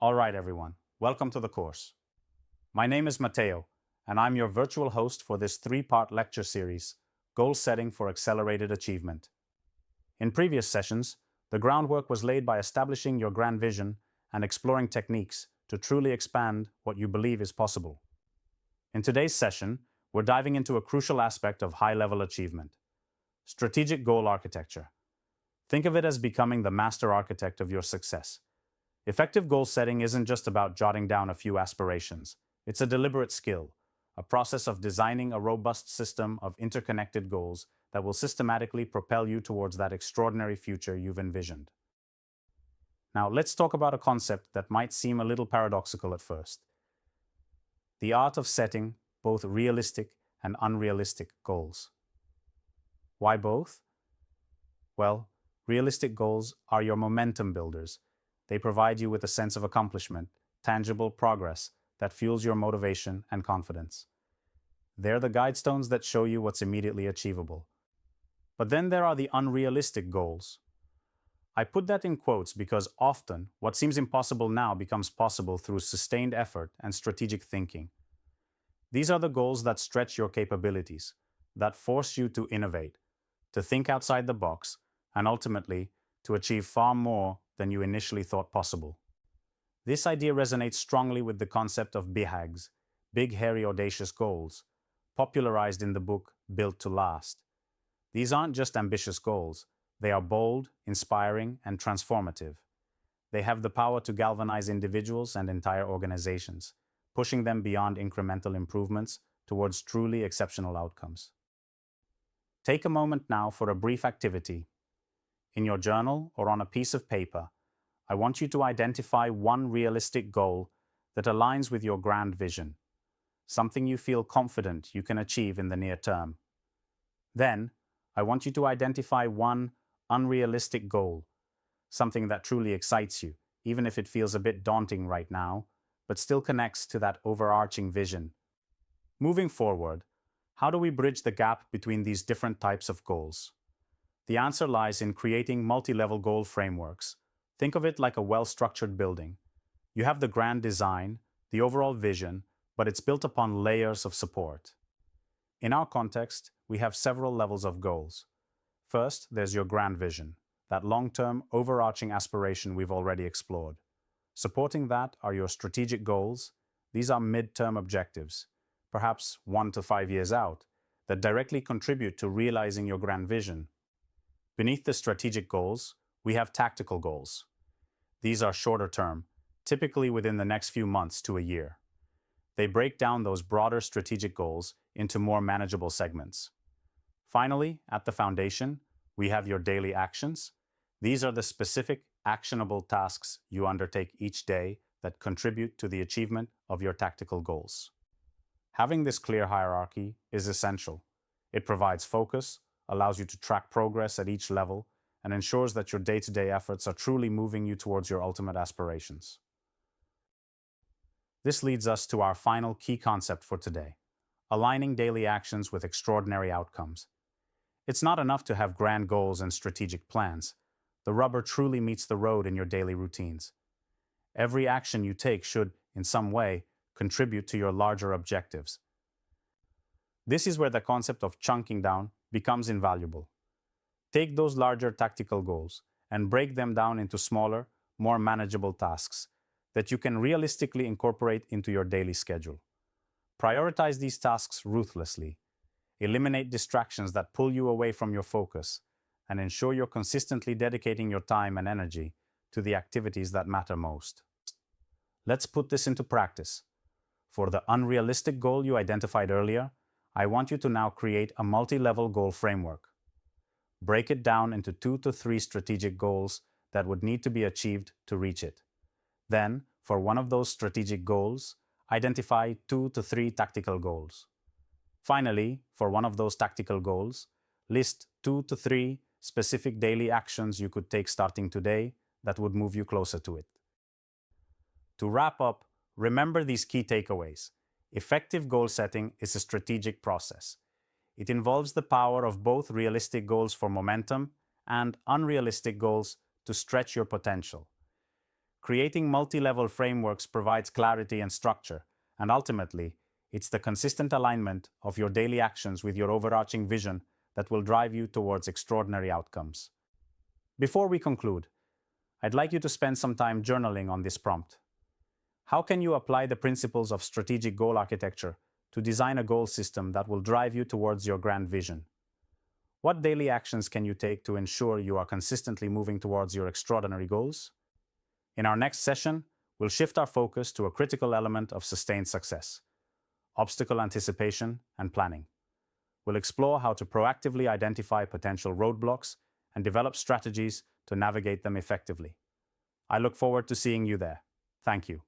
All right, everyone, welcome to the course. My name is Matteo, and I'm your virtual host for this three-part lecture series, Goal Setting for Accelerated Achievement. In previous sessions, the groundwork was laid by establishing your grand vision and exploring techniques to truly expand what you believe is possible. In today's session, we're diving into a crucial aspect of high-level achievement: strategic goal architecture. Think of it as becoming the master architect of your success. Effective goal setting isn't just about jotting down a few aspirations. It's a deliberate skill, a process of designing a robust system of interconnected goals that will systematically propel you towards that extraordinary future you've envisioned. Now, let's talk about a concept that might seem a little paradoxical at first: the art of setting both realistic and unrealistic goals. Why both? Well, realistic goals are your momentum builders. They provide you with a sense of accomplishment, tangible progress that fuels your motivation and confidence. They're the guidestones that show you what's immediately achievable. But then there are the unrealistic goals. I put that in quotes because often what seems impossible now becomes possible through sustained effort and strategic thinking. These are the goals that stretch your capabilities, that force you to innovate, to think outside the box, and ultimately to achieve far more than you initially thought possible. This idea resonates strongly with the concept of BHAGs, Big Hairy Audacious Goals, popularized in the book Built to Last. These aren't just ambitious goals, they are bold, inspiring, and transformative. They have the power to galvanize individuals and entire organizations, pushing them beyond incremental improvements towards truly exceptional outcomes. Take a moment now for a brief activity. In your journal or on a piece of paper, I want you to identify one realistic goal that aligns with your grand vision, something you feel confident you can achieve in the near term. Then, I want you to identify one unrealistic goal, something that truly excites you, even if it feels a bit daunting right now, but still connects to that overarching vision. Moving forward, how do we bridge the gap between these different types of goals? The answer lies in creating multi-level goal frameworks. Think of it like a well-structured building. You have the grand design, the overall vision, but it's built upon layers of support. In our context, we have several levels of goals. First, there's your grand vision, that long-term, overarching aspiration we've already explored. Supporting that are your strategic goals. These are mid-term objectives, perhaps 1 to 5 years out, that directly contribute to realizing your grand vision. Beneath the strategic goals, we have tactical goals. These are shorter term, typically within the next few months to a year. They break down those broader strategic goals into more manageable segments. Finally, at the foundation, we have your daily actions. These are the specific, actionable tasks you undertake each day that contribute to the achievement of your tactical goals. Having this clear hierarchy is essential. It provides focus, allows you to track progress at each level, and ensures that your day-to-day efforts are truly moving you towards your ultimate aspirations. This leads us to our final key concept for today: aligning daily actions with extraordinary outcomes. It's not enough to have grand goals and strategic plans. The rubber truly meets the road in your daily routines. Every action you take should, in some way, contribute to your larger objectives. This is where the concept of chunking down becomes invaluable. Take those larger tactical goals and break them down into smaller, more manageable tasks that you can realistically incorporate into your daily schedule. Prioritize these tasks ruthlessly. Eliminate distractions that pull you away from your focus, and ensure you're consistently dedicating your time and energy to the activities that matter most. Let's put this into practice. For the unrealistic goal you identified earlier, I want you to now create a multi-level goal framework. Break it down into 2 to 3 strategic goals that would need to be achieved to reach it. Then, for one of those strategic goals, identify 2 to 3 tactical goals. Finally, for one of those tactical goals, list 2 to 3 specific daily actions you could take starting today that would move you closer to it. To wrap up, remember these key takeaways. Effective goal setting is a strategic process. It involves the power of both realistic goals for momentum and unrealistic goals to stretch your potential. Creating multi-level frameworks provides clarity and structure, and ultimately, it's the consistent alignment of your daily actions with your overarching vision that will drive you towards extraordinary outcomes. Before we conclude, I'd like you to spend some time journaling on this prompt. How can you apply the principles of strategic goal architecture to design a goal system that will drive you towards your grand vision? What daily actions can you take to ensure you are consistently moving towards your extraordinary goals? In our next session, we'll shift our focus to a critical element of sustained success: obstacle anticipation and planning. We'll explore how to proactively identify potential roadblocks and develop strategies to navigate them effectively. I look forward to seeing you there. Thank you.